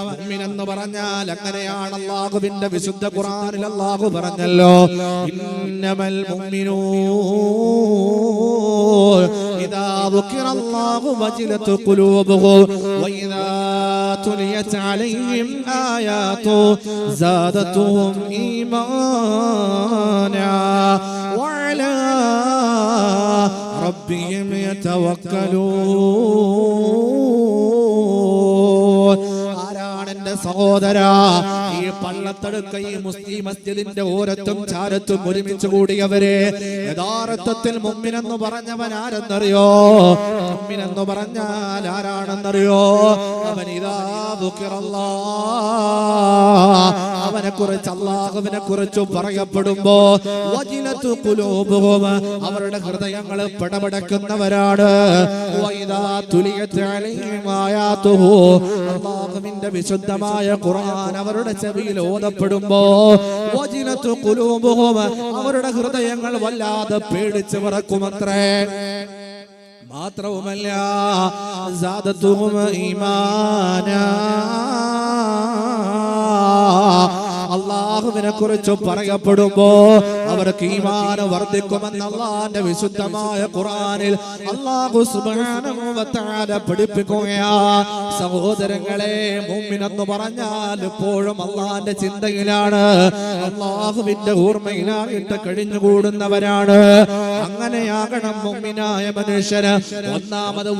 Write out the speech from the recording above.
മുഅ്മിൻ എന്ന് പറഞ്ഞാൽ അങ്ങനെയാണ്. അല്ലാഹുവിന്റെ വിശുദ്ധ ഖുർആനിൽ അല്ലാഹു പറഞ്ഞല്ലോ, ഇന്നമൽ മുഅ്മിനൂൻ ഇദാ ദുകിറല്ലാഹു വജിലത് ഖുലൂബുഹും വഇദാ തുലിയത് അലൈഹിം ആയാതു സാദതുഹും ഈമാനാ വഅലാ റബ്ബിഹിം യതവക്കലൂൻ. ആരാണെന്റെ സഹോദരാ ഈ പള്ളത്തടുക്ക ഈ മുസ്ലിം മസ്ജിദിന്റെ ഓരത്തും ചാരത്തും ഒരുമിച്ച് കൂടിയവരെ യഥാർത്ഥത്തിൽ മുഅ്മിൻ എന്ന് പറഞ്ഞവൻ ആരെന്നറിയോ? മുഅ്മിൻ എന്ന് പറഞ്ഞാൽ ആരാണെന്നറിയോ? അവൻ ഇദാ ദുകിറല്ലാഹ്, അവനെ കുറിച്ച് അല്ലാഹുവിനെ കുറിച്ച് പറയപ്പെടുമ്പോ വജിലതു ഖുലൂബുഹും, അവരുടെ ഹൃദയങ്ങൾ പിടപെടക്കുന്നവരാണ്. വഇദാ തുലിയത് അലൈഹിം ആയാതുഹു, അല്ലാഹുവിന്റെ വിശുദ്ധമായ ഖുർആൻ അവരുടെ ചെവിയിൽ ഓതപ്പെടുമ്പോ വജിലതു ഖുലൂബുഹും, അവരുടെ ഹൃദയങ്ങൾ വല്ലാതെ പേടിച്ച് വിറക്കുമത്രേ. മാത്രവുമല്ല സാദതുഹും ഈമാനാ, അല്ലാഹുവിനെ കുറിച്ച് പറയപ്പെടുമ്പോ അവർക്ക് ഈമാൻ വർദ്ധിക്കുമെന്ന് അല്ലാഹുവിന്റെ വിശുദ്ധമായ ഖുർആനിൽ അല്ലാഹു സുബ്ഹാനഹു വ തആല പഠിപ്പിക്കുകയാ. സഹോദരങ്ങളെ, മുഅ്മിൻ എന്ന് പറഞ്ഞാൽ എപ്പോഴും അല്ലാഹുവിന്റെ ചിന്തയിലാണ്, അല്ലാഹുവിന്റെ ഓർമ്മയിലായിട്ട് കഴിഞ്ഞുകൂടുന്നവരാണ്. അങ്ങനെയാകണം മുഅ്മിനായ മനുഷ്യന്. ഒന്നാമത്